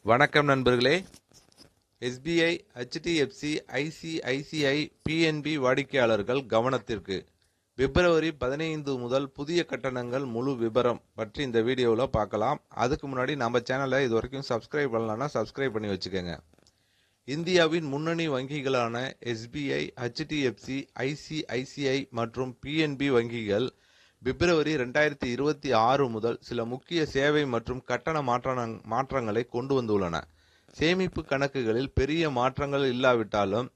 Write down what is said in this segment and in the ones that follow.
வணக்கம் நண்பர்களே. SBI, HDFC, ICICI, PNB வாடிக்கையாளர்கள் கவனத்திற்கு. பிப்ரவரி 15 முதல் புதிய கட்டணங்கள் முழு விபரம் பற்றி இந்த வீடியோவில் பார்க்கலாம். அதுக்கு முன்னாடி நம்ம சேனலை இது வரைக்கும் சப்ஸ்கிரைப் பண்ணலன்னா சப்ஸ்கிரைப் பண்ணி வச்சுக்கோங்க. இந்தியாவின் முன்னணி வங்கிகளான SBI, HDFC, ICICI மற்றும் PNB வங்கிகள் பிப்ரவரி 2026 முதல் சில முக்கிய சேவை மற்றும் கட்டண மாற்றங்களை கொண்டு வந்துள்ளன. சேமிப்பு கணக்குகளில் பெரிய மாற்றங்கள் இல்லாவிட்டாலும்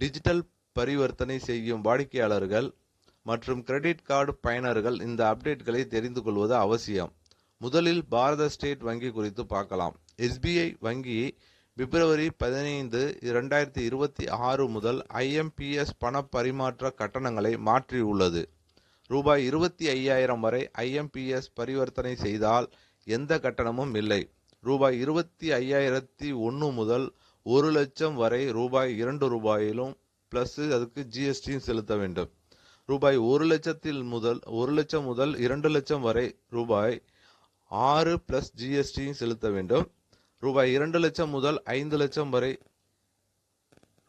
டிஜிட்டல் பரிவர்த்தனை செய்யும் வாடிக்கையாளர்கள் மற்றும் கிரெடிட் கார்டு பயனர்கள் இந்த அப்டேட்களை தெரிந்து கொள்வது அவசியம். முதலில் பாரத ஸ்டேட் வங்கி குறித்து பார்க்கலாம். SBI வங்கி பிப்ரவரி 15, 2026 முதல் IMPS பண பரிமாற்ற கட்டணங்களை மாற்றியுள்ளது. ரூபாய் 25,000 வரை IMPS பரிவர்த்தனை செய்தால் எந்த கட்டணமும் இல்லை. ரூபாய் 25,001 முதல் 1 லட்சம் வரை ரூபாய் 2 ரூபாயிலும் பிளஸ் அதுக்கு GST செலுத்த வேண்டும். ரூபாய் 1 லட்சம் முதல் 2 லட்சம் வரை ரூபாய் 6 பிளஸ் GST செலுத்த வேண்டும். ரூபாய் 2 லட்சம் முதல் 5 லட்சம் வரை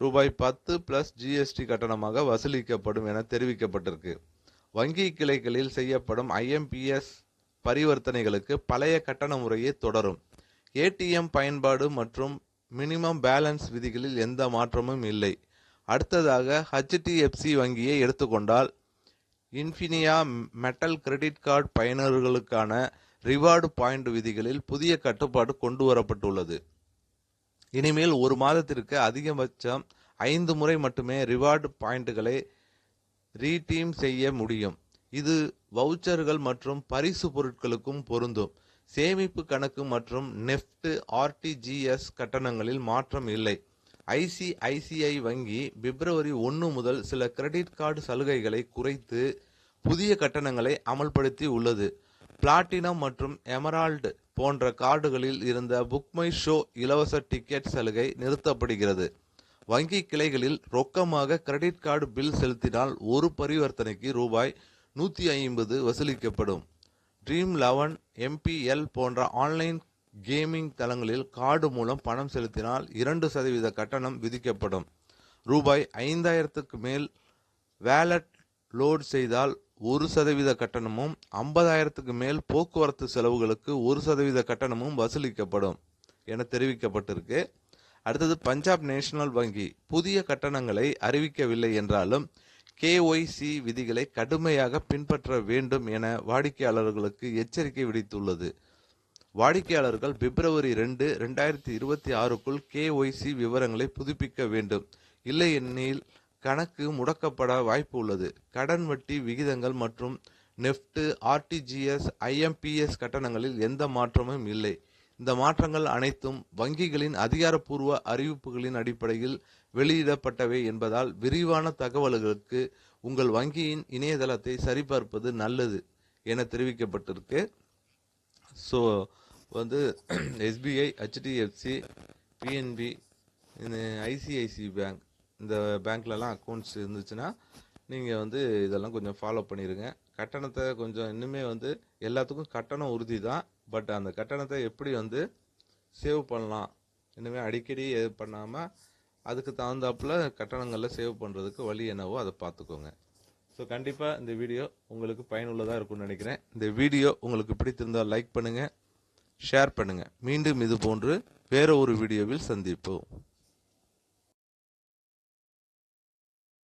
ரூபாய் 10 பிளஸ் GST கட்டணமாக வசூலிக்கப்படும் என தெரிவிக்கப்பட்டிருக்கு. வங்கி கிளைகளில் செய்யப்படும் IMPS பரிவர்த்தனைகளுக்கு பழைய கட்டண முறையே தொடரும். ATM பயன்பாடு மற்றும் மினிமம் பேலன்ஸ் விதிகளில் எந்த மாற்றமும் இல்லை. அடுத்ததாக HDFC வங்கியை எடுத்துக்கொண்டால் இன்ஃபினியா மெட்டல் கிரெடிட் கார்டு பயனர்களுக்கான ரிவார்டு பாயிண்ட் விதிகளில் புதிய கட்டுப்பாடு கொண்டு வரப்பட்டுள்ளது. இனிமேல் ஒரு மாதத்திற்கு அதிகபட்சம் 5 முறை மட்டுமே ரிவார்டு பாயிண்ட்களை ரீடீம் செய்ய முடியும். இது வவுச்சர்கள் மற்றும் பரிசு பொருட்களுக்கும் பொருந்தும். சேமிப்பு கணக்கு மற்றும் நெஃப்ட் RTGS கட்டணங்களில் மாற்றம் இல்லை. ICICI வங்கி பிப்ரவரி 1 முதல் சில கிரெடிட் கார்டு சலுகைகளை குறைத்து புதிய கட்டணங்களை அமல்படுத்தி உள்ளது. பிளாட்டினம் மற்றும் எமரால்டு போன்ற கார்டுகளில் இருந்த புக் மை ஷோ இலவச டிக்கெட் சலுகை நிறுத்தப்படுகிறது. வங்கி கிளைகளில் ரொக்கமாக கிரெடிட் கார்டு பில் செலுத்தினால் ஒரு பரிவர்த்தனைக்கு ரூபாய் 150 வசூலிக்கப்படும். Dream11, MPL போன்ற ஆன்லைன் கேமிங் தளங்களில் கார்டு மூலம் பணம் செலுத்தினால் 2% கட்டணம் விதிக்கப்படும். ரூபாய் 5,000க்கு மேல் வேலட் லோட் செய்தால் 1% கட்டணமும், 50,000க்கு மேல் போக்குவரத்து செலவுகளுக்கு 1% கட்டணமும் வசூலிக்கப்படும் என தெரிவிக்கப்பட்டிருக்கு. அடுத்தது பஞ்சாப் நேஷனல் வங்கி புதிய கட்டணங்களை அறிவிக்கவில்லை என்றாலும் KYC விதிகளை கடுமையாக பின்பற்ற வேண்டும் என வாடிக்கையாளர்களுக்கு எச்சரிக்கை விடுத்துள்ளது. வாடிக்கையாளர்கள் பிப்ரவரி 2, 2026க்குள் KYC விவரங்களை புதுப்பிக்க வேண்டும். இல்லையெனில் கணக்கு முடக்கப்பட வாய்ப்பு உள்ளது. கடன் வட்டி விகிதங்கள் மற்றும் நெஃப்ட் RTGS IMPS கட்டணங்களில் எந்த மாற்றமும் இல்லை. இந்த மாற்றங்கள் அனைத்தும் வங்கிகளின் அதிகாரப்பூர்வ அறிவிப்புகளின் அடிப்படையில் வெளியிடப்பட்டவை என்பதால் விரிவான தகவல்களுக்கு உங்கள் வங்கியின் இணையதளத்தை சரிபார்ப்பது நல்லது என தெரிவிக்கப்பட்டிருக்கு. So SBI, HDFC, PNB, ICICI bank இந்த பேங்க்லலாம் அக்கௌண்ட்ஸ் இருந்துச்சுன்னா நீங்கள் இதெல்லாம் கொஞ்சம் ஃபாலோ பண்ணிடுங்க. கட்டணத்தை கொஞ்சம் இன்னுமே எல்லாத்துக்கும் கட்டணம் உறுதி தான். பட் அந்த கட்டணத்தை எப்படி சேவ் பண்ணலாம், இன்னுமே அடிக்கடி இது பண்ணாமல் அதுக்கு தகுந்தாப்புல கட்டணங்களில் சேவ் பண்ணுறதுக்கு வழி என்னவோ அதை பார்த்துக்கோங்க. ஸோ கண்டிப்பாக இந்த வீடியோ உங்களுக்கு பயனுள்ளதாக இருக்கும்னு நினைக்கிறேன். இந்த வீடியோ உங்களுக்கு பிடித்திருந்தால் லைக் பண்ணுங்கள், ஷேர் பண்ணுங்கள். மீண்டும் இது போன்று வேற ஒரு வீடியோவில் சந்திப்போம்.